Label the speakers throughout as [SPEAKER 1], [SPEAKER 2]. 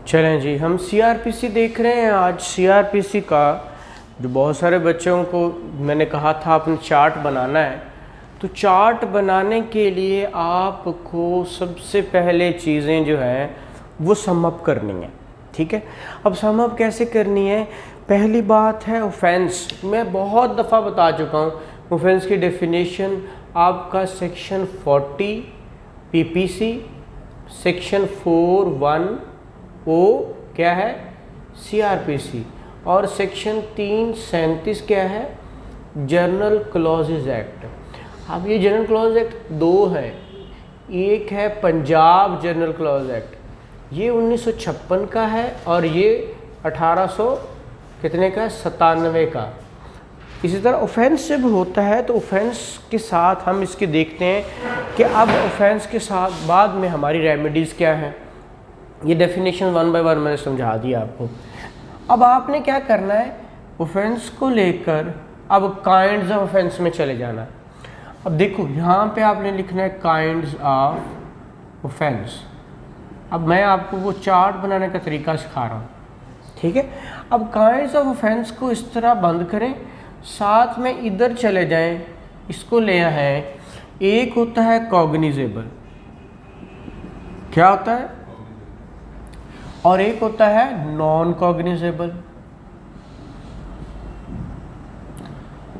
[SPEAKER 1] चलें जी, हम सीआरपीसी देख रहे हैं। आज सीआरपीसी का जो बहुत सारे बच्चों को मैंने कहा था आपने चार्ट बनाना है, तो चार्ट बनाने के लिए आपको सबसे पहले चीज़ें जो हैं वो सम अप करनी है। ठीक है, अब सम अप कैसे करनी है? पहली बात है ऑफेंस। मैं बहुत दफ़ा बता चुका हूँ ऑफेंस की डेफिनेशन आपका सेक्शन 40 पीपीसी, सेक्शन 4(1) ओ क्या है? सीआरपीसी, और सेक्शन 337 क्या है? General clauses act. अब ये जनरल क्लॉज एक्ट दो है, एक है पंजाब जनरल क्लॉज एक्ट, ये 1956 का है, और ये 1800 कितने का? 97 का। इसी तरह ऑफेंस जब होता है तो ऑफेंस के साथ हम इसके देखते हैं कि अब ऑफेंस के साथ बाद में हमारी रेमेडीज़ क्या हैं। ये डेफिनेशन 1 बाय 1 मैंने समझा दिया आपको। अब आपने क्या करना है, ऑफेंस को लेकर अब काइंड्स ऑफ ऑफेंस में चले जाना है। अब देखो यहाँ पे आपने लिखना है काइंड्स ऑफ ऑफेंस। अब मैं आपको वो चार्ट बनाने का तरीका सिखा रहा हूँ, ठीक है। अब काइंड्स ऑफ ऑफेंस को इस तरह बंद करें, साथ में इधर चले जाएं, इसको ले आए। एक होता है कॉग्निजेबल, क्या होता है? और एक होता है नॉन कॉग्निजेबल।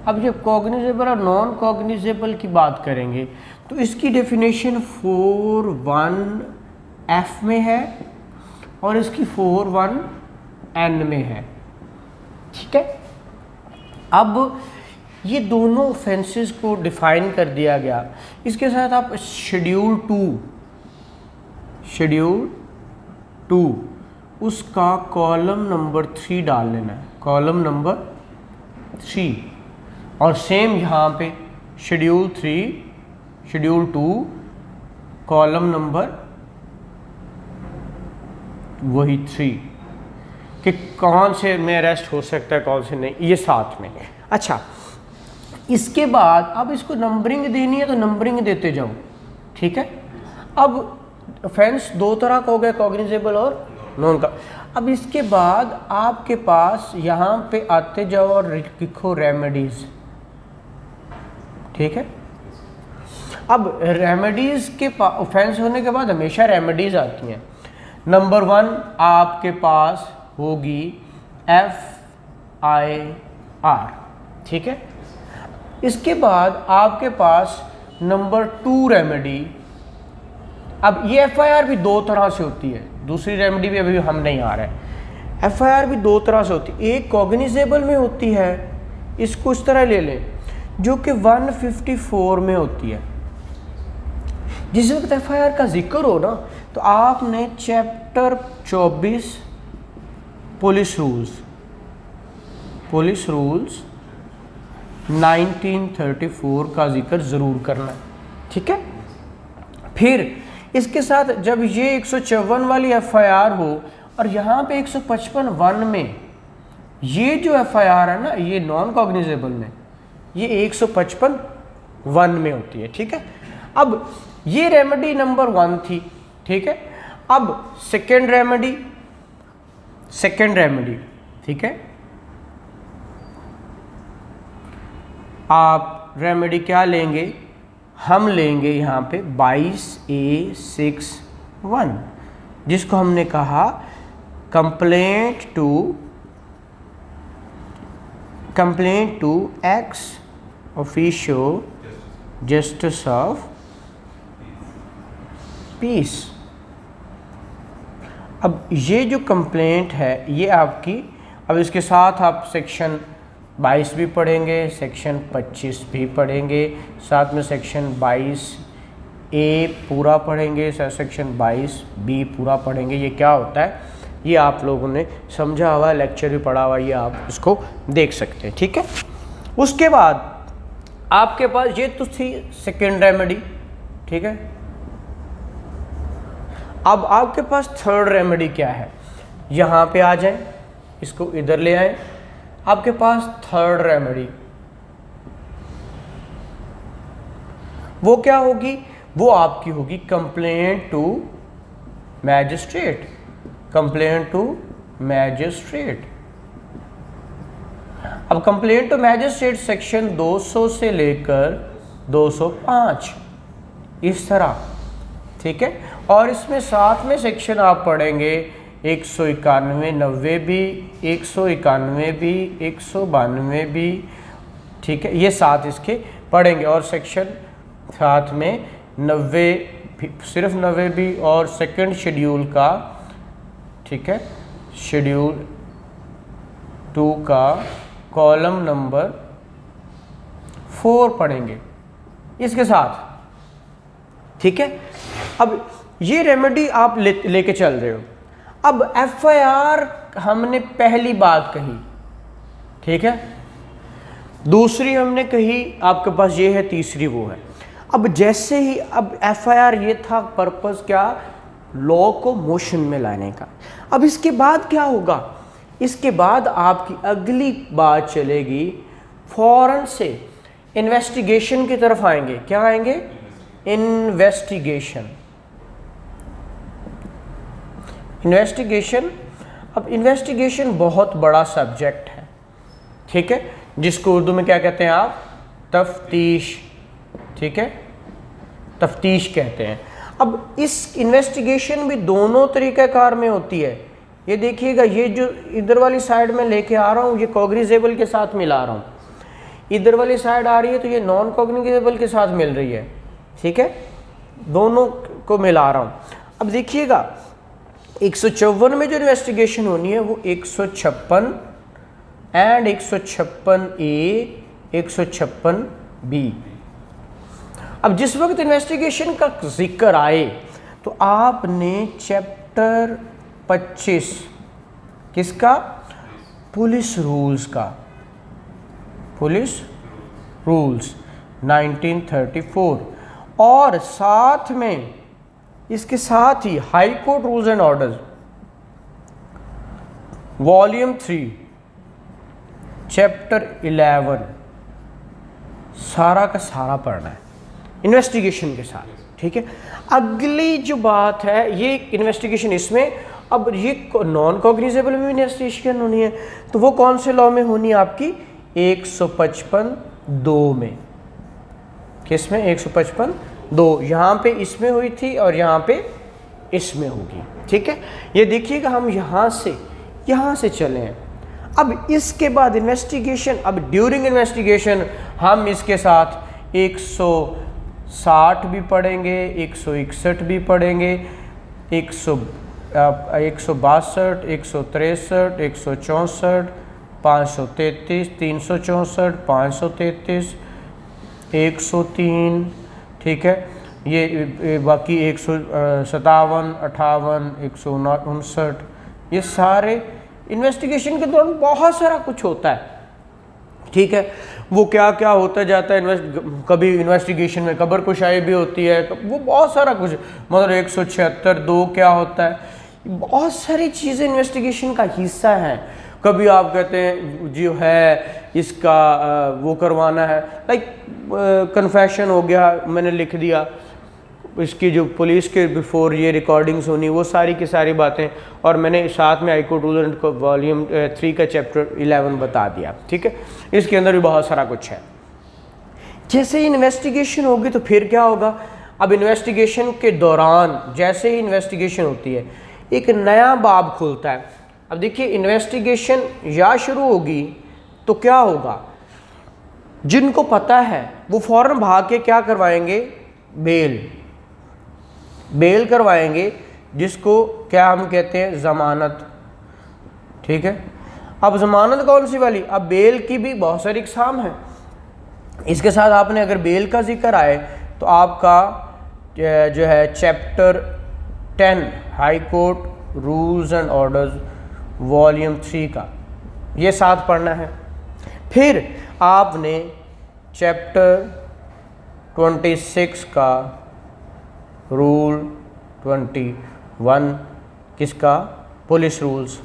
[SPEAKER 1] अब जब कॉग्निजेबल और नॉन कॉग्निजेबल की बात करेंगे तो इसकी डेफिनेशन 4(1)F में है और इसकी 4(1)N में है, ठीक है। अब ये दोनों ऑफेंसेस को डिफाइन कर दिया गया। इसके साथ आप शेड्यूल 2 उसका कॉलम नंबर 3 डाल लेना है, कॉलम नंबर 3। और सेम यहाँ पे शेड्यूल 2 कॉलम नंबर वही 3 कि कौन से में अरेस्ट हो सकता है, कौन से नहीं, ये साथ में। अच्छा, इसके बाद अब इसको नंबरिंग देनी है तो नंबरिंग देते जाओ, ठीक है। अब ऑफेंस दो तरह का हो गया, कॉग्निजेबल और नॉन का। अब इसके बाद आपके पास यहाँ पे आते जाओ और लिखो रेमेडीज, ठीक है। अब रेमेडीज के ऑफेंस होने के बाद हमेशा रेमेडीज आती हैं। नंबर 1 आपके पास होगी FIR, ठीक है। इसके बाद आपके पास नंबर 2 रेमेडी। अब ये FIR भी दो तरह से होती है, दूसरी रेमेडी भी अभी हम नहीं आ रहे हैं। FIR भी दो तरह से होती है, एक कॉग्निजेबल में होती है, इसको इस तरह ले लें, जो कि 154 में होती है। जिस वक्त FIR का जिक्र हो ना तो आपने चैप्टर 24 पुलिस रूल्स 1934 का जिक्र ज़रूर करना है, ठीक है। फिर इसके साथ जब ये 154 वाली FIR हो और यहाँ पे 155(1) में ये जो FIR है ना, ये नॉन कॉग्निजेबल में, ये 155(1) में होती है, ठीक है। अब ये रेमेडी नंबर 1 थी, ठीक है। अब सेकेंड रेमेडी, ठीक है। आप रेमेडी क्या लेंगे? हम लेंगे यहाँ पे 22A61, जिसको हमने कहा complaint to ex officio justice of peace. अब ये जो कंप्लेंट है ये आपकी, अब इसके साथ आप सेक्शन 22 भी पढ़ेंगे, सेक्शन 25 भी पढ़ेंगे, साथ में सेक्शन 22A पूरा पढ़ेंगे, सेक्शन 22B पूरा पढ़ेंगे। ये क्या होता है ये आप लोगों ने समझा हुआ, लेक्चर भी पढ़ा हुआ, ये आप इसको देख सकते हैं, ठीक है। उसके बाद आपके पास ये तो थी सेकेंड रेमेडी, ठीक है। अब आपके पास थर्ड रेमेडी क्या है? यहाँ पे आ जाएं, इसको इधर ले आएं। आपके पास थर्ड रेमेडी वो क्या होगी? वो आपकी होगी complaint to magistrate. Complaint to magistrate. अब कंप्लेंट टू मैजिस्ट्रेट सेक्शन 200 से लेकर 205 इस तरह, ठीक है। और इसमें साथ में सेक्शन आप पढ़ेंगे 191, 90 भी, 191 भी, 192 भी, ठीक है। ये साथ इसके पढ़ेंगे और सेक्शन साथ में 90, सिर्फ 90 भी और सेकंड शेड्यूल का, ठीक है, शेड्यूल 2 का कॉलम नंबर 4 पढ़ेंगे इसके साथ, ठीक है। अब ये रेमेडी आप लेके चल रहे हो। अब एफआईआर हमने पहली बात कही, ठीक है, दूसरी हमने कही आपके पास ये है, तीसरी वो है। अब जैसे ही अब एफआईआर ये था पर्पस क्या, लॉ को मोशन में लाने का। अब इसके बाद क्या होगा, इसके बाद आपकी अगली बात चलेगी, फौरन से इन्वेस्टिगेशन की तरफ आएंगे। क्या आएंगे, इन्वेस्टिगेशन। इन्वेस्टिगेशन, अब इन्वेस्टिगेशन बहुत बड़ा सब्जेक्ट है, ठीक है, जिसको उर्दू में क्या कहते हैं आप, तफ्तीश, ठीक है, तफ्तीश कहते हैं। अब इस इन्वेस्टिगेशन भी दोनों तरीक़ाकार में होती है। ये देखिएगा, ये जो इधर वाली साइड में लेके आ रहा हूँ, ये कॉग्निजेबल के साथ मिला रहा हूँ, इधर वाली साइड आ रही है तो ये नॉन कॉग्निजेबल के साथ मिल रही है, ठीक है, दोनों को मिला रहा हूँ। अब देखिएगा 154 में जो इन्वेस्टिगेशन होनी है वो 156 एंड 156A, 156B। अब जिस वक्त इन्वेस्टिगेशन का जिक्र आए तो आपने चैप्टर 25 किसका, पुलिस रूल्स का, पुलिस रूल्स 1934, और साथ में इसके साथ ही high court rules and orders volume 3 chapter 11 सारा का सारा पढ़ना है इन्वेस्टिगेशन के साथ, ठीक है। अगली जो बात है ये इन्वेस्टिगेशन, इसमें अब ये नॉन कॉग्निजेबल में इन्वेस्टिगेशन होनी है तो वो कौन से लॉ में होनी है आपकी, 155(2) में। किस में, 155(2), यहाँ पे इसमें हुई थी और यहाँ पे इसमें होगी, ठीक है। ये देखिएगा हम यहाँ से चले हैं। अब इसके बाद इन्वेस्टिगेशन, अब ड्यूरिंग इन्वेस्टिगेशन हम इसके साथ 160 भी पढ़ेंगे, 161 भी पढ़ेंगे, 162, 163, 164, 533, 364, 533, 103, ठीक है। ये बाकी 157, 58, 159, ये सारे इन्वेस्टिगेशन के दौरान बहुत सारा कुछ होता है, ठीक है। वो क्या क्या होता जाता है, कभी इन्वेस्टिगेशन में खबर कुशाई भी होती है, वो बहुत सारा कुछ, मतलब 176(2) क्या होता है, बहुत सारी चीज़ें इन्वेस्टिगेशन का हिस्सा हैं। कभी आप कहते हैं जो है इसका वो करवाना है, लाइक कन्फेशन हो गया, मैंने लिख दिया, इसकी जो पुलिस के बिफोर ये रिकॉर्डिंग्स होनी, वो सारी की सारी बातें, और मैंने साथ में हाई कोर्ट रूल को वॉल्यूम 3 का चैप्टर 11 बता दिया, ठीक है। इसके अंदर भी बहुत सारा कुछ है। जैसे ही इन्वेस्टिगेशन होगी तो फिर क्या होगा, अब इन्वेस्टिगेशन के दौरान जैसे ही इन्वेस्टिगेशन होती है एक नया बाब खुलता है। अब देखिए इन्वेस्टिगेशन या शुरू होगी तो क्या होगा, जिनको पता है वो फौरन भाग के क्या करवाएंगे, बेल करवाएंगे, जिसको क्या हम कहते हैं, ज़मानत, ठीक है। अब ज़मानत कौन सी वाली, अब बेल की भी बहुत सारी इकसाम है। इसके साथ आपने अगर बेल का जिक्र आए तो आपका जो है chapter 10 high court rules and orders volume 3 का ये साथ पढ़ना है। फिर आपने चैप्टर 26 का रूल 21 किसका, पुलिस रूल्स,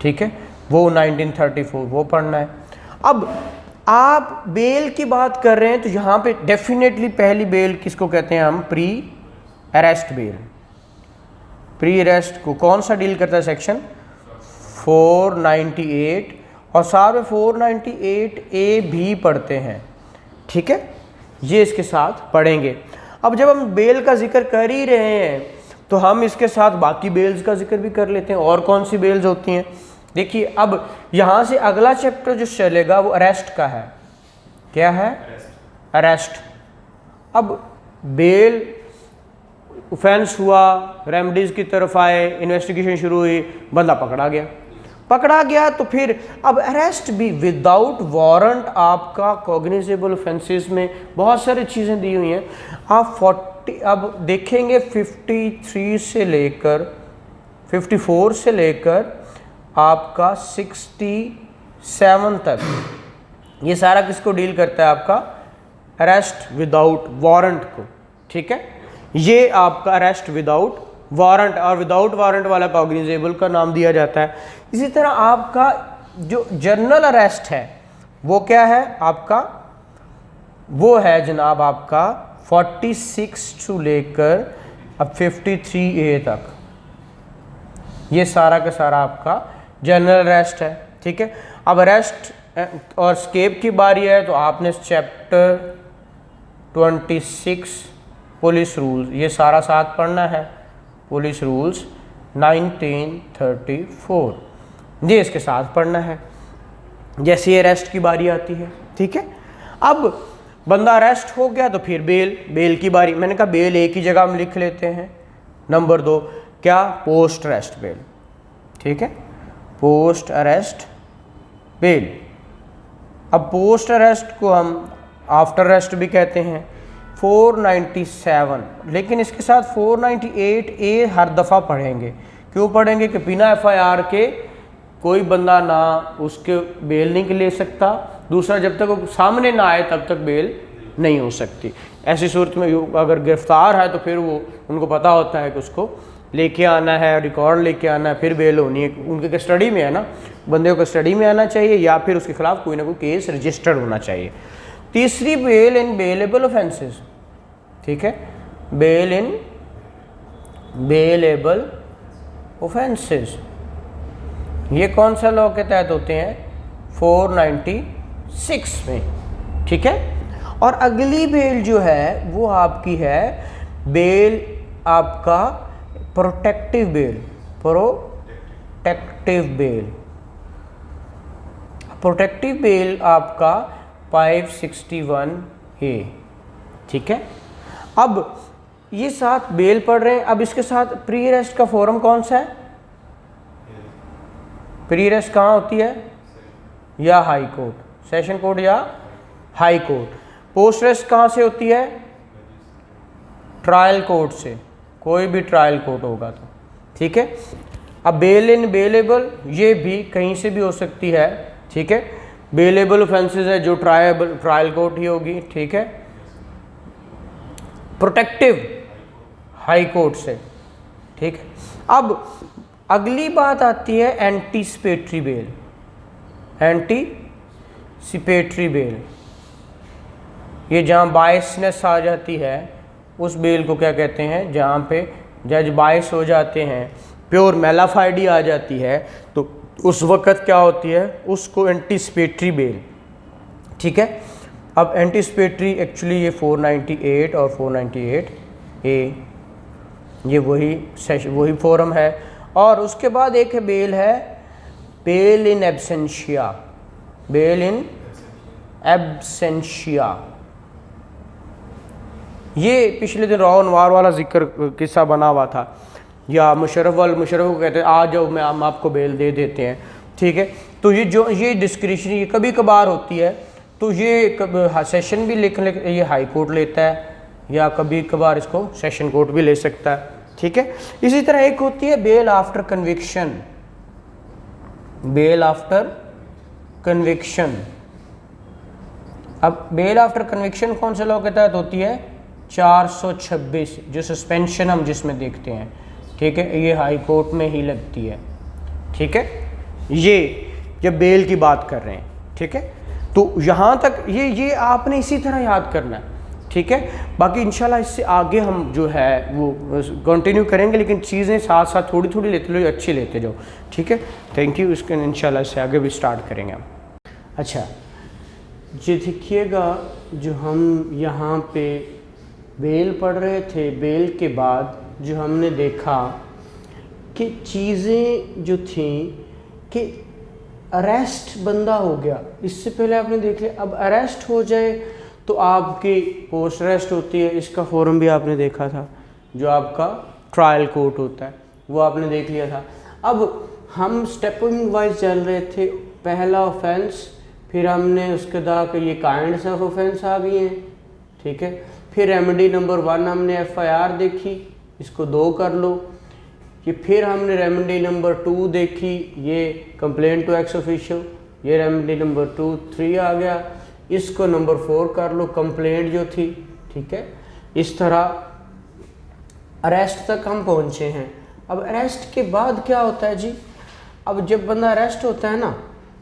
[SPEAKER 1] ठीक है, वो 1934 वो पढ़ना है। अब आप बेल की बात कर रहे हैं तो यहाँ पे डेफिनेटली पहली बेल किसको कहते हैं हम, pre arrest bell. Pre arrest को कौन सा डील करता है? सेक्शन 498 और साथ में 498A भी पढ़ते हैं, ठीक है, ये इसके साथ पढ़ेंगे। अब जब हम बेल का जिक्र कर ही रहे हैं तो हम इसके साथ बाकी बेल्स का जिक्र भी कर लेते हैं। और कौन सी बेल्स होती हैं? देखिए, अब यहाँ से अगला चैप्टर जो चलेगा वो अरेस्ट का है। क्या है? अरेस्ट। अब बेल ऑफेंस हुआ, रेमेडीज की तरफ आए, इन्वेस्टिगेशन शुरू हुई, बंदा पकड़ा गया तो फिर अब अरेस्ट भी विदाउट वारंट आपका कॉग्निजेबल ऑफेंसेस में बहुत सारी चीज़ें दी हुई हैं। आप 40 अब देखेंगे 54 से लेकर आपका 67 तक, ये सारा किसको डील करता है? आपका अरेस्ट विदाउट वारंट को, ठीक है। ये आपका अरेस्ट विदाउट वारंट और विदाउट वारंट वाला कॉग्निजेबल का नाम दिया जाता है। इसी तरह आपका जो जनरल अरेस्ट है वो क्या है आपका? वो है जनाब आपका 46 से लेकर अब 53A तक, ये सारा का सारा आपका जनरल अरेस्ट है, ठीक है। अब अरेस्ट और स्केप की बारी है तो आपने चैप्टर 26 पुलिस रूल्स, ये सारा साथ पढ़ना है। पुलिस रूल्स 1934, ये इसके साथ पढ़ना है। जैसे अरेस्ट की बारी आती है, ठीक है। अब बंदा अरेस्ट हो गया तो फिर बेल की बारी। मैंने कहा बेल एक ही जगह हम लिख लेते हैं। नंबर 2 क्या? पोस्ट अरेस्ट बेल, ठीक है, पोस्ट अरेस्ट बेल। अब पोस्ट अरेस्ट को हम आफ्टर अरेस्ट भी कहते हैं। 497, लेकिन इसके साथ 498A हर दफ़ा पढ़ेंगे। क्यों पढ़ेंगे? कि बिना FIR के कोई बंदा ना उसके बेल नहीं ले सकता, दूसरा जब तक वो सामने ना आए तब तक बेल नहीं हो सकती। ऐसी सूरत में अगर गिरफ्तार है तो फिर वो उनको पता होता है कि उसको लेके आना है, रिकॉर्ड लेके आना है, फिर बेल होनी है। उनके कस्टडी में है ना, बंदे को कस्टडी में आना चाहिए या फिर उसके खिलाफ कोई ना कोई केस रजिस्टर्ड होना चाहिए। तीसरी बेल इन बेलेबल ऑफेंसेस, ठीक है, बेल इन बेलेबल ऑफेंसेस, ये कौन सा लॉ के तहत होते हैं? 496 में, ठीक है। और अगली बेल जो है वो आपकी है बेल आपका प्रोटेक्टिव बेल। प्रोटेक्टिव बेल आपका 561A, ठीक है। अब ये साथ बेल पढ़ रहे हैं। अब इसके साथ प्री अरेस्ट का फॉर्म कौन सा है? प्री अरेस्ट कहाँ होती है? या हाई कोर्ट, सेशन कोर्ट या हाई कोर्ट। पोस्ट अरेस्ट कहाँ से होती है? ट्रायल कोर्ट से, कोई भी ट्रायल कोर्ट होगा तो, ठीक है। अब बेल इन बेलेबल, ये भी कहीं से भी हो सकती है, ठीक है। बेलेबल ऑफेंसेस है जो ट्रायल कोर्ट ही होगी, ठीक है। प्रोटेक्टिव हाई कोर्ट से, ठीक है। अब अगली बात आती है एंटीसिपेटरी बेल। एंटीसिपेटरी बेल, ये जहाँ बायसनेस आ जाती है उस बेल को क्या कहते हैं? जहाँ पे जज बायस हो जाते हैं, प्योर मेलाफाइडी आ जाती है, तो उस वक़्त क्या होती है? उसको एंटीसिपेटरी बेल, ठीक है। अब एंटीसिपेटरी एक्चुअली ये 498 और 498A, ये वही फॉर्म है। और उसके बाद एक बेल है बेल इन एब्सेंशिया। बेल इन एब्सेंशिया, ये पिछले दिन रॉ अनवार वाला जिक्र किस्सा बना हुआ था, या मुशर्रफ को कहते हैं आ जाओ मैं हम आपको बेल दे देते हैं, ठीक है। तो ये डिस्क्रिशन ये कभी कभार होती है, तो ये सेशन भी ये हाई कोर्ट लेता है या कभी कभार इसको सेशन कोर्ट भी ले सकता है, ठीक है। इसी तरह एक होती है bail after conviction. Bail after conviction, अब बेल आफ्टर कन्विक्शन कौन से लॉ के तहत होती है? 426, जो सस्पेंशन हम जिसमें देखते हैं, ठीक है, ये हाई कोर्ट में ही लगती है, ठीक है। ये जब बेल की बात कर रहे हैं, ठीक है, तो यहाँ तक ये आपने इसी तरह याद करना है। ठीक है। बाकी इंशाल्लाह इससे आगे हम जो है वो कंटिन्यू करेंगे, लेकिन चीज़ें साथ साथ थोड़ी थोड़ी लेते लो, अच्छी लेते जाओ, ठीक है। Thank you. इसके इंशाल्लाह इससे आगे भी स्टार्ट करेंगे हम। अच्छा, ये देखिएगा, जो हम यहाँ पे बेल पढ़ रहे थे, बेल के बाद जो हमने देखा कि चीज़ें जो थी कि अरेस्ट बंदा हो गया, इससे पहले आपने देख लिया। अब अरेस्ट हो जाए तो आपकी पोस्ट अरेस्ट होती है, इसका फॉर्म भी आपने देखा था, जो आपका ट्रायल कोर्ट होता है वो आपने देख लिया था। अब हम स्टेपिंग वाइज चल रहे थे, पहला ऑफेंस, फिर हमने उसके बाद ये काइंड्स ऑफ ऑफेंस आ गई हैं, ठीक है। फिर रेमेडी नंबर 1 हमने FIR देखी, इसको 2 कर लो। ये फिर हमने रेमेडी नंबर 2 देखी, ये कंप्लेंट टू एक्स ऑफिशियल, ये रेमेडी नंबर 3 आ गया, इसको नंबर 4 कर लो, कंप्लेंट जो थी, ठीक है। इस तरह अरेस्ट तक हम पहुंचे हैं। अब अरेस्ट के बाद क्या होता है जी, अब जब बंदा अरेस्ट होता है ना,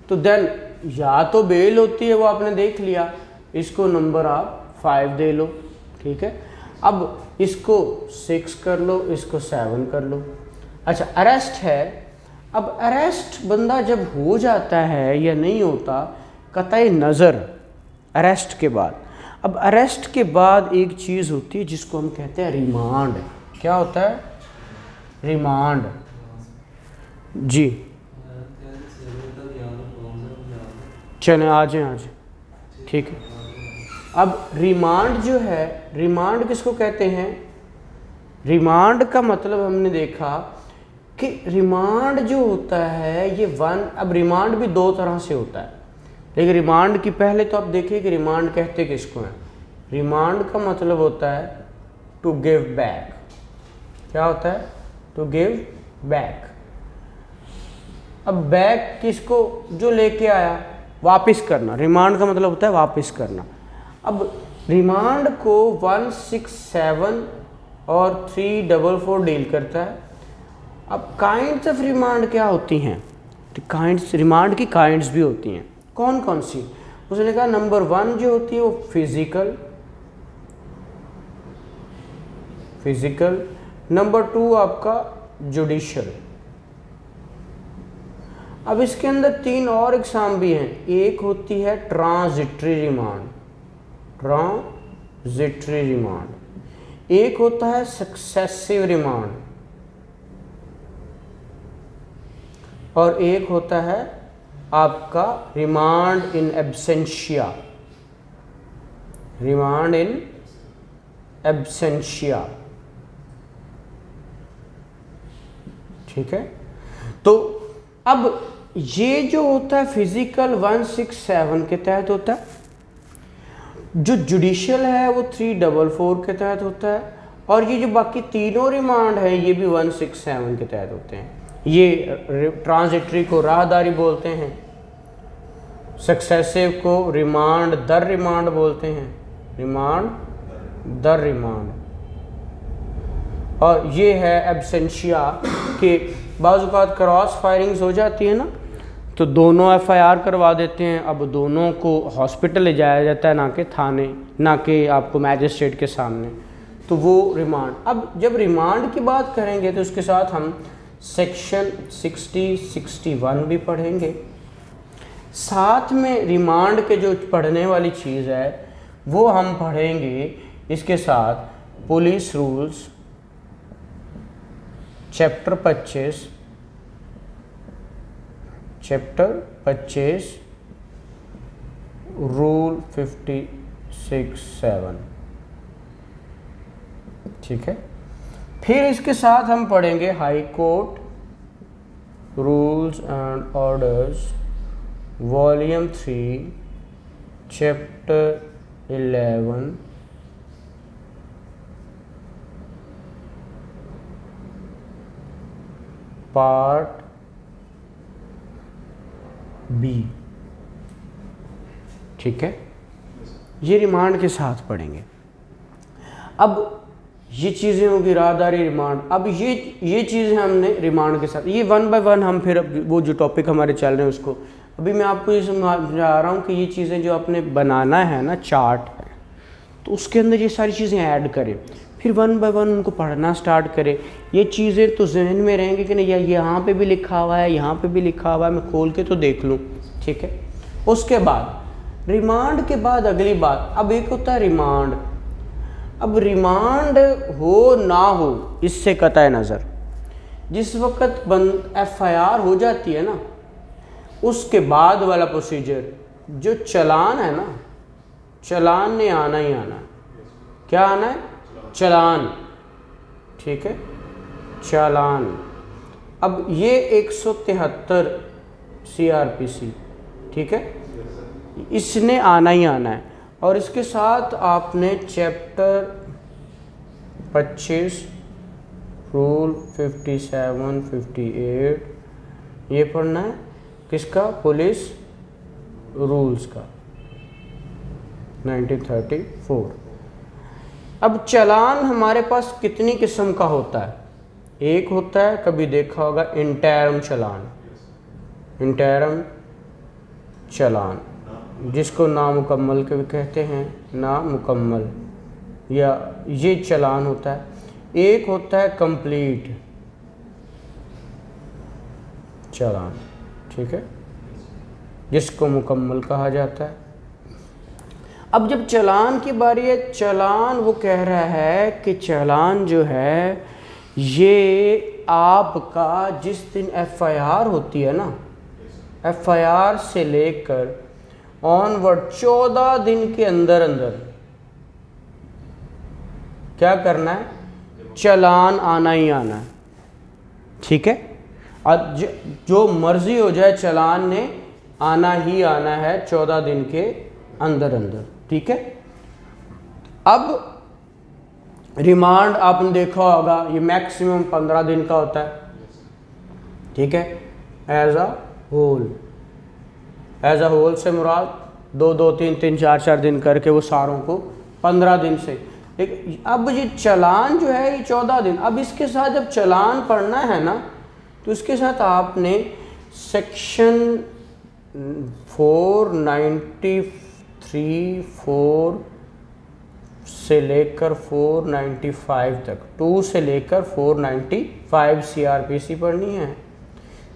[SPEAKER 1] तो देन या तो बेल होती है, वो आपने देख लिया, इसको नंबर आप 5 दे लो, ठीक है। अब इसको 6 कर लो, इसको 7 कर लो। अच्छा, अरेस्ट है। अब अरेस्ट बंदा जब हो जाता है या नहीं होता, कतई नज़र अरेस्ट के बाद। अब अरेस्ट के बाद एक चीज़ होती है जिसको हम कहते हैं रिमांड। क्या होता है? रिमांड। जी चलें, आ जाए, ठीक है। अब रिमांड जो है, रिमांड किसको कहते हैं? रिमांड का मतलब हमने देखा कि रिमांड जो होता है ये अब रिमांड भी 2 तरह से होता है, लेकिन रिमांड की पहले तो आप देखिए कि रिमांड कहते किसको हैं। रिमांड का मतलब होता है टू गिव बैक। क्या होता है? To give back. अब बैक किसको? जो लेके आया, वापस करना। रिमांड का मतलब होता है वापस करना। अब रिमांड को 167 और 344 डील करता है। अब काइंड्स ऑफ रिमांड क्या होती हैं? काइंड्स, रिमांड की काइंड्स भी होती हैं। कौन कौन सी? उसने कहा नंबर 1 जो होती है वो फिजिकल, नंबर 2 आपका जुडिशियल। अब इसके अंदर 3 और एग्जाम भी हैं। एक होती है ट्रांजिटरी रिमांड, एक होता है सक्सेसिव रिमांड, और एक होता है आपका रिमांड इन एब्सेंशिया। ठीक है। तो अब ये जो होता है फिजिकल 167 के तहत होता है, जो जुडिशियल है वो 344 के तहत होता है, और ये जो बाकी तीनों रिमांड है ये भी 167 के तहत होते हैं। ये ट्रांजिटरी को राहदारी बोलते हैं, सक्सेसिव को रिमांड दर रिमांड बोलते हैं, और ये है एब्सेंशिया के बाज़ औक़ात क्रॉस फायरिंग्स हो जाती है ना, तो दोनों FIR करवा देते हैं। अब दोनों को हॉस्पिटल ले जाया जाता है, ना कि थाने, ना कि आपको मैजिस्ट्रेट के सामने, तो वो रिमांड। अब जब रिमांड की बात करेंगे तो उसके साथ हम सेक्शन 60-61 भी पढ़ेंगे। साथ में रिमांड के जो पढ़ने वाली चीज़ है वो हम पढ़ेंगे इसके साथ पुलिस रूल्स चैप्टर 25 रूल 56-7, ठीक है। फिर इसके साथ हम पढ़ेंगे high court rules and orders volume 3 chapter 11 part B, ठीक है। ये रिमांड के साथ पढ़ेंगे। अब ये चीज़ें होगी राहदारी रिमांड। अब ये चीज़ें हमने रिमांड के साथ, ये 1 बाय 1 हम फिर वो जो टॉपिक हमारे चल रहे हैं उसको, अभी मैं आपको ये समझा रहा हूँ कि ये चीज़ें जो आपने बनाना है ना, चार्ट है, तो
[SPEAKER 2] तो उसके अंदर ये सारी चीज़ें ऐड करें, फिर वन बाय वन उनको पढ़ना स्टार्ट करें। ये चीज़ें तो जहन में रहेंगी कि नहीं यार यहाँ पे भी लिखा हुआ है, यहाँ पे भी लिखा हुआ है, मैं खोल के तो देख लूँ, ठीक है। उसके बाद रिमांड के बाद अगली बात, अब एक होता है रिमांड। अब रिमांड हो ना हो इससे कतई नज़र, जिस वक्त FIR हो जाती है ना, उसके बाद वाला प्रोसीजर जो चालान है ना, चालान ने आना ही आना है। क्या आना है? चालान, ठीक है, चालान। अब ये 173 CRPC, ठीक है, इसने आना ही आना है। और इसके साथ आपने चैप्टर 25 रूल 57, 58 ये पढ़ना है। किसका? पुलिस रूल्स का 1934। अब चालान हमारे पास कितनी किस्म का होता है? एक होता है, कभी देखा होगा, इंटरम चालान, इंटरम चालान, जिसको नामुकम्मल के भी कहते हैं, नामुकम्मल, या ये चालान होता है। एक होता है कंप्लीट चालान, ठीक है, जिसको मुकम्मल कहा जाता है। अब जब चालान की बारी है, चालान वो कह रहा है कि चालान जो है ये आपका जिस दिन FIR होती है ना, FIR से लेकर ऑनवर्ड 14 दिन के अंदर अंदर क्या करना है? चालान आना ही आना है, ठीक है। और जो मर्जी हो जाए, चालान ने आना ही आना है 14 दिन के अंदर अंदर, ठीक है। अब रिमांड आपने देखा होगा, ये मैक्सिमम 15 दिन का होता है, ठीक है। As a whole, as a whole से मुराद 2 2 3 3 4 4 दिन करके वो सारों को 15 दिन से। अब ये चालान जो है ये 14 दिन। अब इसके साथ जब चालान पढ़ना है ना, तो इसके साथ आपने सेक्शन 493(4) से लेकर 495 तक, 2 से लेकर 495 CRPC पढ़नी है।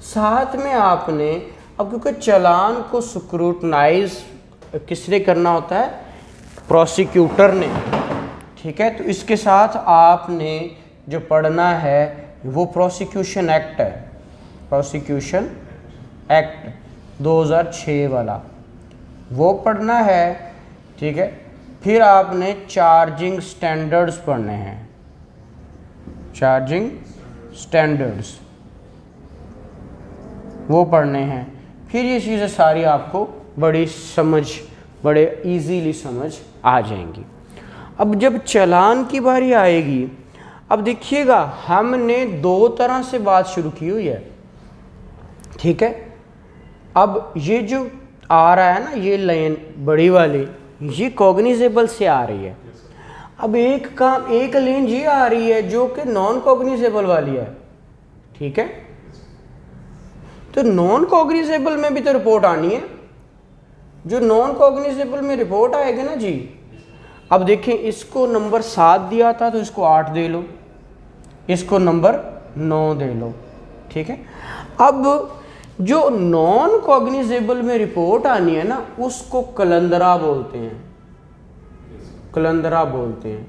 [SPEAKER 2] साथ में आपने, अब क्योंकि चालान को स्क्रूटनाइज किसने करना होता है? प्रोसिक्यूटर ने, ठीक है। तो इसके साथ आपने जो पढ़ना है वो प्रोसिक्यूशन एक्ट है, प्रोसिक्यूशन एक्ट 2006 वाला, वो पढ़ना है, ठीक है। फिर आपने चार्जिंग स्टैंडर्ड्स पढ़ने हैं, चार्जिंग स्टैंडर्ड्स वो पढ़ने हैं। फिर ये चीज़ें सारी आपको बड़े इजीली समझ आ जाएंगी। अब जब चालान की बारी आएगी, अब देखिएगा हमने 2 तरह से बात शुरू की हुई है, ठीक है। अब ये जो आ रहा है ना, ये लाइन बड़ी वाली, ये कॉग्निजेबल से आ रही है। अब एक लाइन ये आ रही है जो कि नॉन कॉग्निजेबल वाली है, ठीक है। तो नॉन कॉग्निजेबल में भी तो रिपोर्ट आनी है। जो नॉन कॉग्निजेबल में रिपोर्ट आएगी ना जी, अब देखें, इसको नंबर 7 दिया था तो इसको 8 दे लो, इसको नंबर 9 दे लो, ठीक है। अब जो नॉन कॉग्निजेबल में रिपोर्ट आनी है ना, उसको कलंदरा बोलते हैं, कलंदरा बोलते हैं।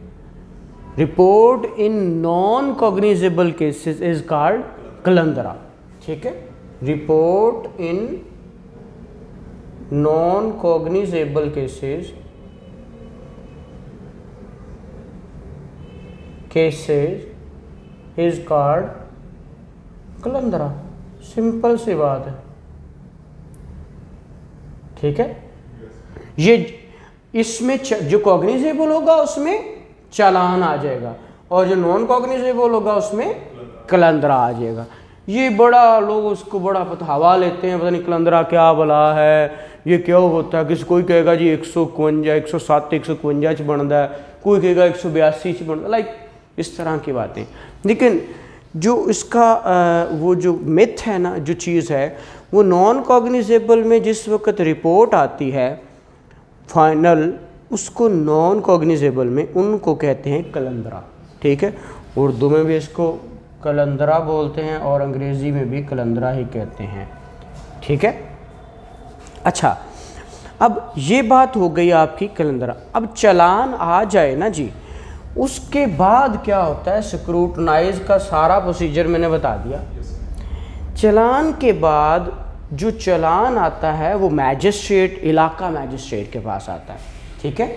[SPEAKER 2] Report in non cognizable cases is called कलंदरा, ठीक है। Report in non cognizable cases is called कलंदरा। सिंपल सी बात है, ठीक है। ये इसमें जो कॉग्निजेबल होगा उसमें चालान आ जाएगा, और जो नॉन कॉग्निजेबल होगा उसमें कलंदरा आ जाएगा। ये बड़ा लोग उसको बड़ा हवा लेते हैं, पता नहीं कलंदरा क्या भला है, ये क्या होता है। किसी कोई कहेगा जी 151 107 151 बनता है, कोई कहेगा 182 बनता, लाइक इस तरह की बातें। लेकिन जो इसका वो जो मिथ है ना, जो चीज़ है, वो नॉन कॉग्निजेबल में जिस वक्त रिपोर्ट आती है फाइनल, उसको नॉन कॉग्निजेबल में उनको कहते हैं कलंदरा। ठीक है, उर्दू में भी इसको कलंदरा बोलते हैं और अंग्रेज़ी में भी कलंदरा ही कहते हैं। ठीक है, अच्छा, अब ये बात हो गई आपकी कलंदरा। अब चालान आ जाए ना जी, उसके बाद क्या होता है, स्क्रूटनाइज का सारा प्रोसीजर मैंने बता दिया। चालान के बाद जो चालान आता है वो मैजिस्ट्रेट, इलाका मैजिस्ट्रेट के पास आता है। ठीक है,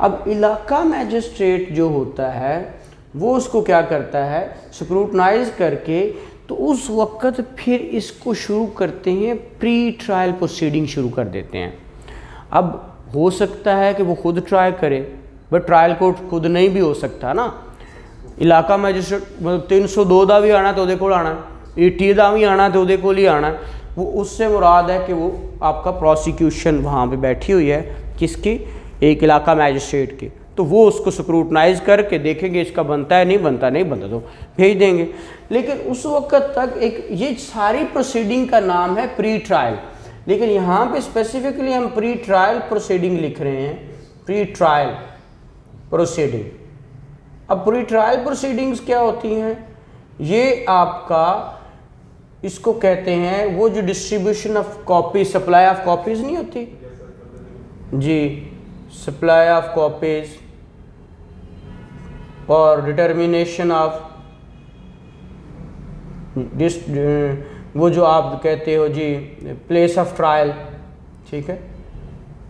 [SPEAKER 2] अब इलाका मैजिस्ट्रेट जो होता है वो उसको क्या करता है, स्क्रूटनाइज करके, तो उस वक्त फिर इसको शुरू करते हैं, प्री ट्रायल प्रोसीडिंग शुरू कर देते हैं। अब हो सकता है कि वो खुद ट्राई करे, बट ट्रायल कोर्ट खुद नहीं भी हो सकता ना। इलाका मैजिस्ट्रेट मतलब 302 दा भी आना तो ਉਹਦੇ ਕੋਲ आना, 80 दा भी आना तो ਉਹਦੇ ਕੋਲ ही आना। वो उससे मुराद है कि वो आपका प्रोसिक्यूशन वहाँ पे बैठी हुई है, किसकी, एक इलाका मैजिस्ट्रेट की, तो वो उसको स्क्रूटनाइज करके देखेंगे इसका बनता है, नहीं बनता, नहीं बनता तो भेज देंगे। लेकिन उस वक्त तक एक ये सारी प्रोसीडिंग का नाम है प्री ट्रायल, लेकिन यहाँ पे स्पेसिफिकली हम प्री ट्रायल प्रोसीडिंग लिख रहे हैं, प्री ट्रायल प्रोसीडिंग। अब प्री ट्रायल प्रोसीडिंग्स क्या होती हैं, ये आपका इसको कहते हैं, वो जो distribution of copy, supply of copies नहीं होती जी, सप्लाई ऑफ कॉपीज और डिटर्मिनेशन ऑफ वो जो आप कहते हो जी प्लेस ऑफ ट्रायल। ठीक है,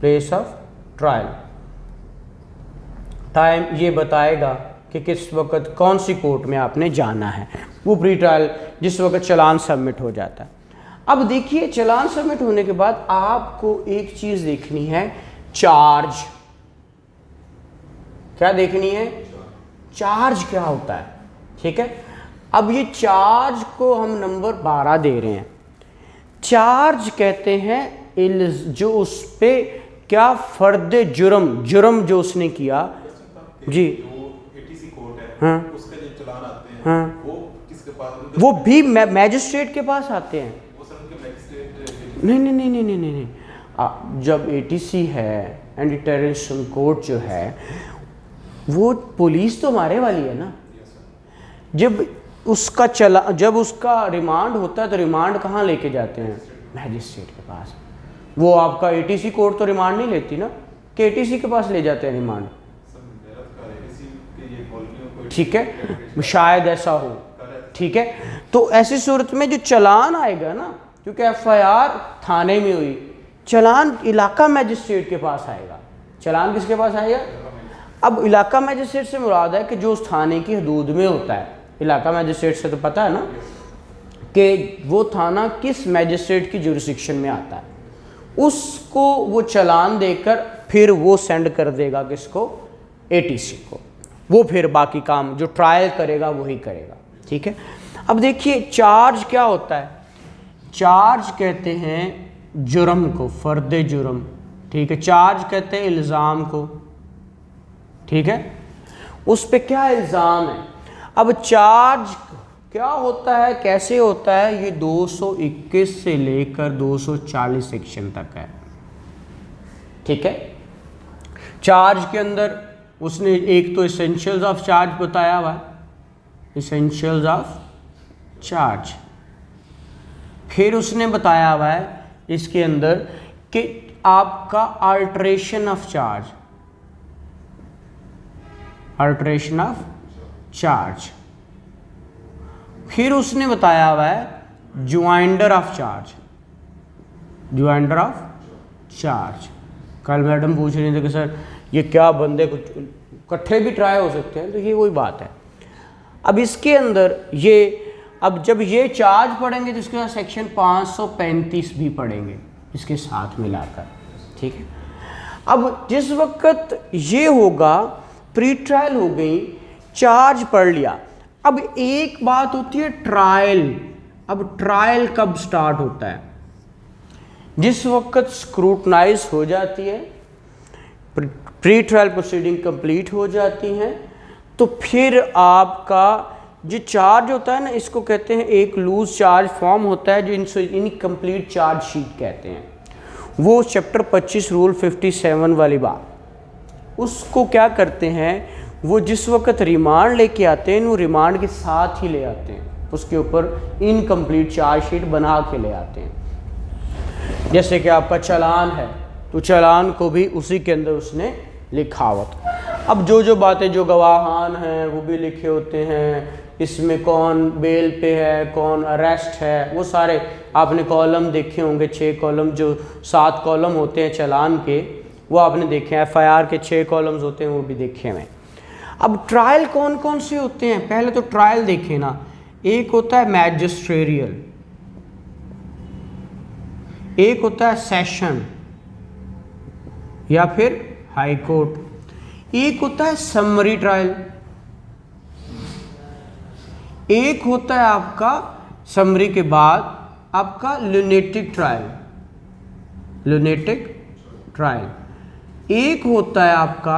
[SPEAKER 2] प्लेस ऑफ ट्रायल, टाइम ये बताएगा कि किस वक्त कौन सी कोर्ट में आपने जाना है, वो प्री ट्रायल जिस वक्त चालान सबमिट हो जाता है। अब देखिए, चालान सबमिट होने के बाद आपको एक चीज़ देखनी है, चार्ज। क्या देखनी है, चार्ज क्या होता है। ठीक है, अब ये चार्ज को हम नंबर 12 दे रहे हैं। चार्ज कहते हैं जो उस पे क्या फर्द जुर्म, जुर्म जो उसने किया जी, हाँ, उसके जो चालान आते हैं, हाँ, वो किसके पास, वो भी मैजिस्ट्रेट के पास आते हैं। वो सर उनके मैजिस्ट्रेट नहीं नहीं नहीं नहीं नहीं नहीं, नहीं। जब एटीसी है, एंटी टेररिज्म कोर्ट जो है, वो पुलिस तो हमारे वाली है ना। जब उसका रिमांड होता है तो रिमांड कहाँ लेके जाते हैं, मैजिस्ट्रेट के पास। वो आपका एटीसी कोर्ट तो रिमांड नहीं लेती ना, कि एटीसी के पास ले जाते हैं रिमांड। ठीक है, शायद ऐसा हो। ठीक है, तो ऐसी सूरत में जो चालान आएगा ना, क्योंकि एफआईआर थाने में हुई, चालान इलाका मैजिस्ट्रेट के पास आएगा। चालान किसके पास आएगा, अब इलाका मैजिस्ट्रेट से मुराद है कि जो उस थाने की हदूद में होता है। इलाका मैजिस्ट्रेट से तो पता है ना कि वो थाना किस मैजिस्ट्रेट की जुरिस्डिक्शन में आता है, उसको वो चालान देकर फिर वो सेंड कर देगा किसको, एटीसी को। वो फिर बाकी काम जो ट्रायल करेगा वही करेगा। ठीक है, अब देखिए चार्ज क्या होता है, चार्ज कहते हैं जुर्म को, फर्द जुर्म। ठीक है, चार्ज कहते हैं इल्ज़ाम को। ठीक है, उस पे क्या इल्ज़ाम है। अब चार्ज क्या होता है, कैसे होता है, ये 221 से लेकर 240 सेक्शन तक है। ठीक है, चार्ज के अंदर उसने एक तो एसेंशियल्स ऑफ चार्ज बताया हुआ है, एसेंशियल्स ऑफ चार्ज। फिर उसने बताया हुआ है इसके अंदर कि आपका alteration of charge, alteration of charge. फिर उसने बताया हुआ है joinder of charge, joinder of charge. कल मैडम पूछ रही थी कि सर ये क्या बंदे कुछ इकट्ठे भी ट्राई हो सकते हैं, तो ये वही बात है। अब इसके अंदर ये, अब जब ये चार्ज पढ़ेंगे तो इसके साथ सेक्शन 535 भी पढ़ेंगे इसके साथ मिलाकर। ठीक है, अब जिस वक्त ये होगा, प्री ट्रायल हो गई, चार्ज पढ़ लिया। अब एक बात होती है ट्रायल। अब ट्रायल कब स्टार्ट होता है, जिस वक्त स्क्रूटनाइज हो जाती है, प्री ट्रायल प्रोसीडिंग कंप्लीट हो जाती हैं, तो फिर आपका जो चार्ज होता है ना, इसको कहते हैं एक लूज चार्ज फॉर्म होता है जो इनकम्प्लीट चार्ज शीट कहते हैं। वो चैप्टर 25 रूल 57 वाली बात, उसको क्या करते हैं, वो जिस वक्त रिमांड लेके आते हैं वो रिमांड के साथ ही ले आते हैं, उसके ऊपर इनकम्प्लीट चार्जशीट बना के ले आते हैं। जैसे कि आपका चालान है तो चालान को भी उसी के अंदर उसने लिखावत। अब जो जो बातें जो गवाहान हैं वो भी लिखे होते हैं, इसमें कौन बेल पे है, कौन अरेस्ट है, वो सारे आपने कॉलम देखे होंगे, 6 कॉलम, जो 7 कॉलम होते हैं चालान के वो आपने देखे हैं। FIR के 6 कॉलम्स होते हैं वो भी देखे हैं। अब ट्रायल कौन कौन से होते हैं, पहले तो ट्रायल देखें ना। एक होता है मैजिस्ट्रेरियल, एक होता है सेशन या फिर हाई कोर्ट, एक होता है समरी ट्रायल, एक होता है आपका समरी के बाद आपका लुनेटिक ट्रायल, लुनेटिक ट्रायल, एक होता है आपका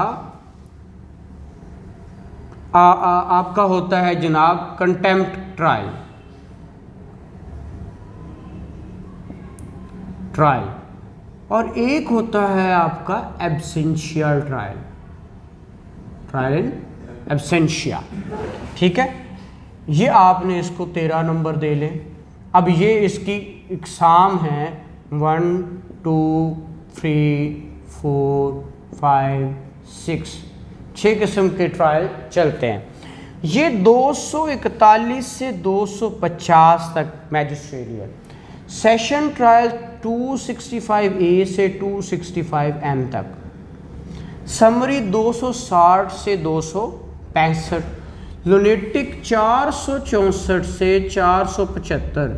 [SPEAKER 2] आपका होता है जनाब कंटेम्प्ट ट्रायल, ट्रायल, और एक होता है आपका एब्सेंशियल ट्रायल, ट्रायल इन एब्सेंशिया। ठीक है, ये आपने इसको 13 नंबर दे लें। अब ये इसकी इकसाम है 1 2 3 4 5 6 किस्म के ट्रायल चलते हैं। ये 241 से 250 तक मैजिस्ट्रेरियल, सेशन ट्रायल 265A से 265M तक, समरी 260 से 265, लुनेटिक 464 से 475,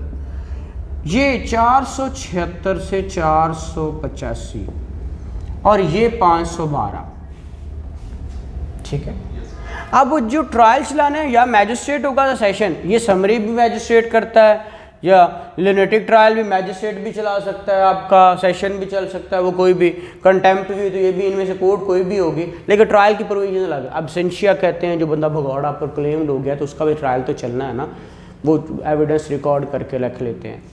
[SPEAKER 2] ये 476 से 485 और ये 512। ठीक है, अब जो ट्रायल चलाने हैं या मैजिस्ट्रेट होगा या सेशन, ये समरी भी मैजिस्ट्रेट करता है या लुनेटिक ट्रायल भी मैजिस्ट्रेट भी चला सकता है, आपका सेशन भी चल सकता है, वो कोई भी, कंटेम्प्ट भी, तो ये भी इनमें से कोर्ट कोई भी होगी, लेकिन ट्रायल की प्रोविजन अलग है। एब्सेंशिया कहते हैं, जो बंदा भगौड़ा पर क्लेम्ड हो गया तो उसका भी ट्रायल तो चलना है ना, वो एविडेंस रिकॉर्ड करके रख लेते हैं।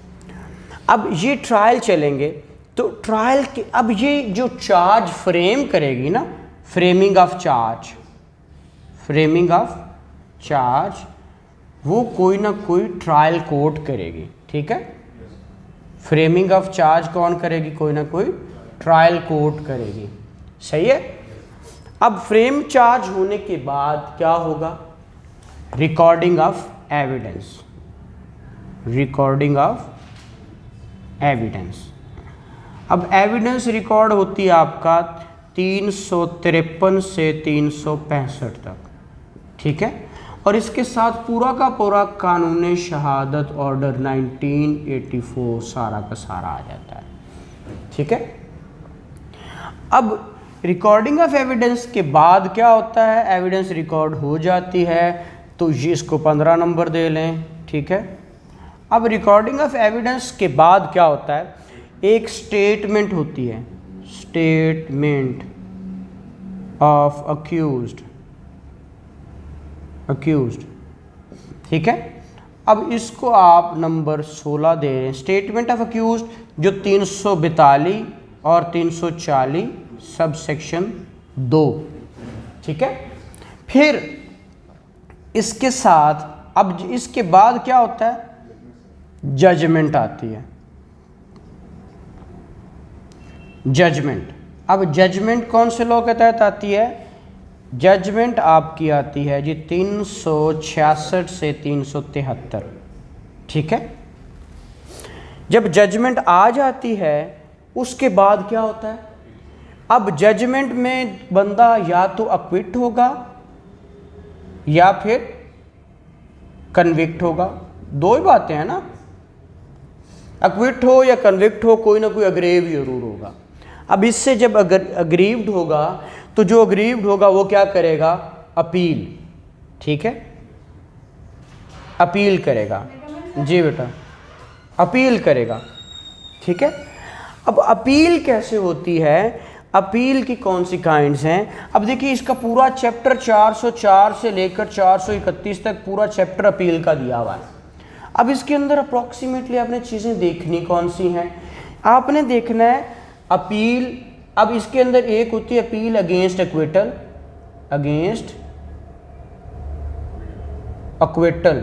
[SPEAKER 2] अब ये ट्रायल चलेंगे तो ट्रायल के, अब ये जो चार्ज फ्रेम करेगी ना, framing of charge, framing of charge, वो कोई ना कोई ट्रायल कोर्ट करेगी। ठीक है, फ्रेमिंग ऑफ चार्ज कौन करेगी, कोई ना कोई ट्रायल कोर्ट करेगी। सही है। अब फ्रेम चार्ज होने के बाद क्या होगा, recording of evidence, recording of evidence. अब एविडेंस रिकॉर्ड होती है आपका 353 से 365 तक। ठीक है, और इसके साथ पूरा का पूरा कानून शहादत ऑर्डर 1984 सारा का सारा आ जाता है। ठीक है, अब रिकॉर्डिंग ऑफ एविडेंस के बाद क्या होता है, एविडेंस रिकॉर्ड हो जाती है तो ये इसको 15 नंबर दे लें। ठीक है, अब रिकॉर्डिंग ऑफ एविडेंस के बाद क्या होता है, एक स्टेटमेंट होती है, स्टेटमेंट ऑफ अक्यूज्ड, अक्यूज्ड। ठीक है, अब इसको आप नंबर 16 दे रहे हैं, स्टेटमेंट ऑफ अक्यूज्ड, जो 342 और 340 सब सेक्शन 2। ठीक है, फिर इसके साथ अब इसके बाद क्या होता है, जजमेंट आती है, जजमेंट। अब जजमेंट कौन से लॉ के तहत आती है, जजमेंट आपकी आती है जी 366 से 373। ठीक है, जब जजमेंट आ जाती है उसके बाद क्या होता है, अब जजमेंट में बंदा या तो अक्विट होगा या फिर कन्विक्ट होगा, दो ही बातें हैं ना, अक्विट हो या कन्विक्ट हो, कोई ना कोई अग्रेव जरूर होगा। अब इससे जब अग्रीव्ड होगा तो जो अग्रीव्ड होगा वो क्या करेगा, अपील। ठीक है, अपील करेगा, जी बेटा, अपील करेगा। ठीक है, अब अपील कैसे होती है, अपील की कौन सी काइंड्स हैं। अब देखिए इसका पूरा चैप्टर 404 से लेकर 431 तक पूरा चैप्टर अपील का दिया हुआ है। अब इसके अंदर अप्रॉक्सीमेटली आपने चीज़ें देखनी कौन सी हैं, आपने देखना है अपील अब इसके अंदर एक होती है appeal against acquittal, against acquittal,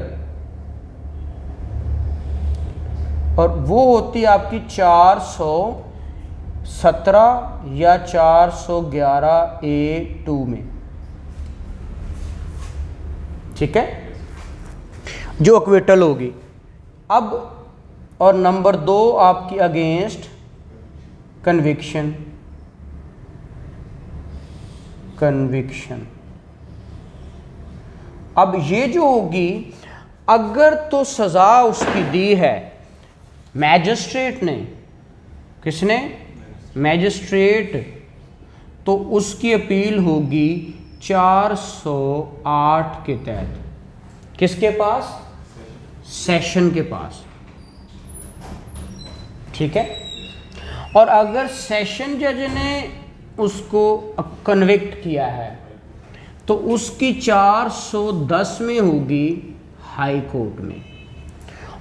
[SPEAKER 2] और वो होती है आपकी 417 या 411A2 में, ठीक है, जो एक्विटल होगी। अब और नंबर 2 आपकी अगेंस्ट कन्विक्शन, कन्विक्शन। अब ये जो होगी, अगर तो सजा उसकी दी है मैजिस्ट्रेट ने, किसने, मैजिस्ट्रेट, तो उसकी अपील होगी 408 के तहत, किसके पास, सेशन के पास, ठीक है। और अगर सेशन जज ने उसको कन्विक्ट किया है तो उसकी 410 में होगी हाई कोर्ट में,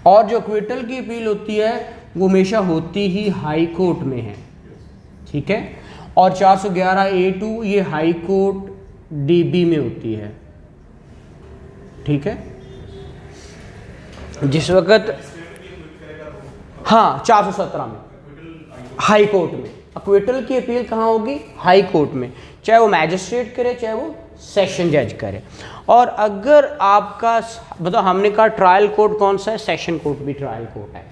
[SPEAKER 2] और जो एक्विटल की अपील होती है वो हमेशा होती ही हाई कोर्ट में है, ठीक है। और 411A2 ये हाई कोर्ट डीबी में होती है, ठीक है। जिस वक्त, हाँ 417 में हाई कोर्ट में, एक्विटल की अपील कहाँ होगी, हाई कोर्ट में, चाहे वो मैजिस्ट्रेट करे चाहे वो सेशन जज करे। और अगर आपका मतलब हमने कहा ट्रायल कोर्ट कौन सा है, सेशन कोर्ट भी ट्रायल कोर्ट है।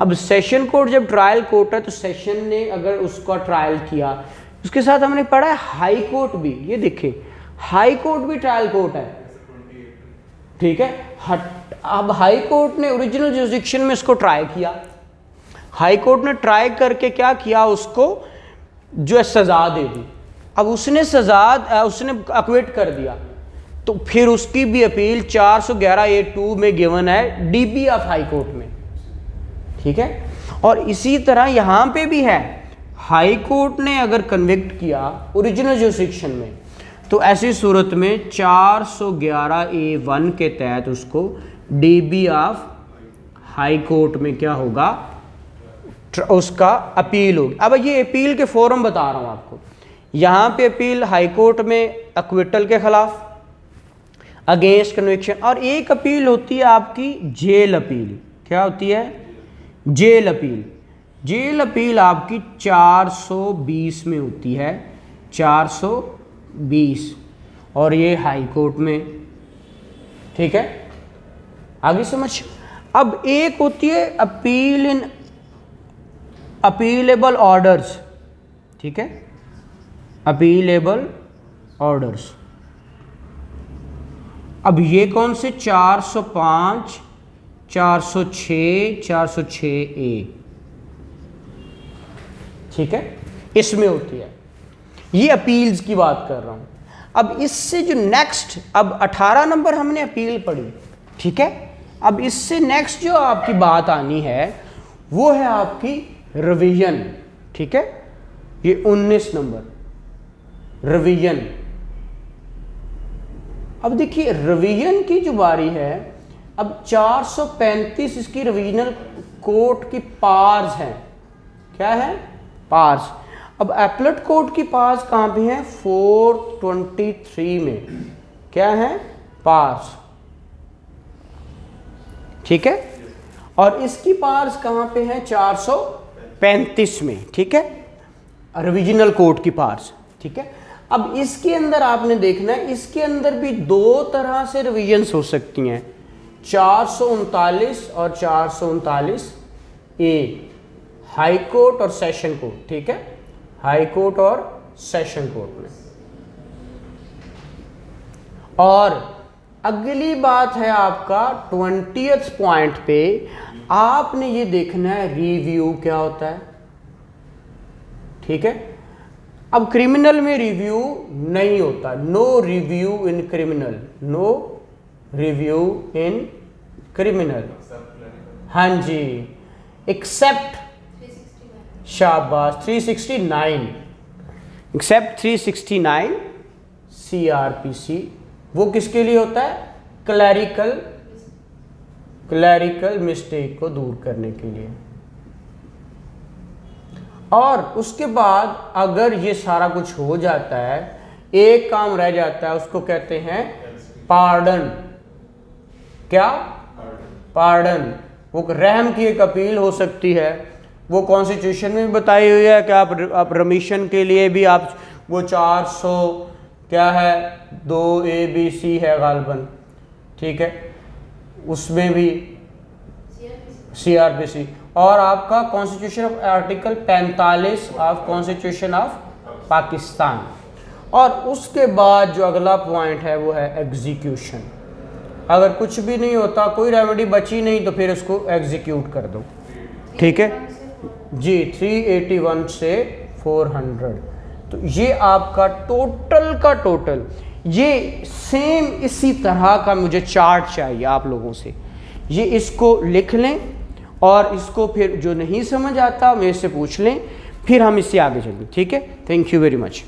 [SPEAKER 2] अब सेशन कोर्ट जब ट्रायल कोर्ट है तो सेशन ने अगर उसका ट्रायल किया, उसके साथ हमने पढ़ा है हाई कोर्ट भी, ये देखिए हाई कोर्ट भी ट्रायल कोर्ट है, ठीक है। अब हाई कोर्ट ने ओरिजिनल जुरिसडिक्शन में इसको ट्राई किया, हाई कोर्ट ने ट्राई करके क्या किया, उसको जो है सजा दे दी। अब उसने सजा, उसने एक्विट कर दिया, तो फिर उसकी भी अपील 411A2 में गिवन है डीबी ऑफ हाई कोर्ट में, ठीक है। और इसी तरह यहाँ पे भी है, हाई कोर्ट ने अगर कन्विक्ट किया ओरिजिनल जुरिसडिक्शन में, तो ऐसी सूरत में 411A1 के तहत उसको डीबी ऑफ हाई कोर्ट में क्या होगा, उसका अपील होगी। अब ये अपील के फॉर्म बता रहा हूँ आपको, यहाँ पे अपील हाई कोर्ट में एक्विटल के खिलाफ, अगेंस्ट कन्विक्शन, और एक अपील होती है आपकी जेल अपील। क्या होती है, जेल अपील। जेल अपील आपकी 420 में होती है, 420, और ये हाई कोर्ट में, ठीक है। आगे समझ। अब एक होती है अपील इन अपीलेबल ऑर्डर्स, ठीक है, अपीलेबल ऑर्डर्स। अब ये कौन से, 405, 406, 406A, ठीक है, इसमें होती है। ये अपील्स की बात कर रहा हूं। अब इससे जो नेक्स्ट, अब 18 नंबर हमने अपील पढ़ी, ठीक है। अब इससे नेक्स्ट जो आपकी बात आनी है वो है आपकी रिवीजन, ठीक है। ये 19 नंबर रिवीजन। अब देखिए रिवीजन की जो बारी है, अब 435 इसकी रिवीजनल कोर्ट की पार्स हैं। क्या है, पार्स। अब एपलेट कोर्ट की पार्स कहाँ पे हैं, 423 में क्या है, पार्स, ठीक है। और इसकी पार्स कहाँ पे हैं, 435 में, ठीक है, रिवीजनल कोर्ट की पार्स, ठीक है। अब इसके अंदर आपने देखना है, इसके अंदर भी दो तरह से रिवीजन्स हो सकती हैं, 439 और 439A, हाई कोर्ट और सेशन कोर्ट, ठीक है, हाई कोर्ट और सेशन कोर्ट में। और अगली बात है आपका 20th पॉइंट पे आपने ये देखना है रिव्यू क्या होता है, ठीक है। अब क्रिमिनल में रिव्यू नहीं होता, no review in criminal, no review in criminal, हाँ जी, एक्सेप्ट, शाबाश, 369, एक्सेप्ट 369 CRPC, वो किसके लिए होता है, क्लैरिकल मिस्टेक को दूर करने के लिए। और उसके बाद अगर ये सारा कुछ हो जाता है, एक काम रह जाता है, उसको कहते हैं पार्डन। क्या? पार्डन। वो रहम की एक अपील हो सकती है, वो कॉन्स्टिट्यूशन में भी बताई हुई है कि आप रमीशन के लिए भी आप वो 400 क्या है 2ABC है गालबन, ठीक है, उसमें भी CRPC। और आपका constitution of article 45 of constitution of Pakistan. और उसके बाद जो अगला पॉइंट है वो है एग्जीक्यूशन। अगर कुछ भी नहीं होता, कोई रेमेडी बची नहीं, तो फिर उसको एग्जीक्यूट कर दो, ठीक है जी। 381 से 400। तो ये आपका टोटल का टोटल, ये सेम इसी तरह का मुझे चार्ट चाहिए आप लोगों से। ये इसको लिख लें और इसको फिर जो नहीं समझ आता मेरे से पूछ लें, फिर हम इससे आगे चलें, ठीक है। Thank you very much.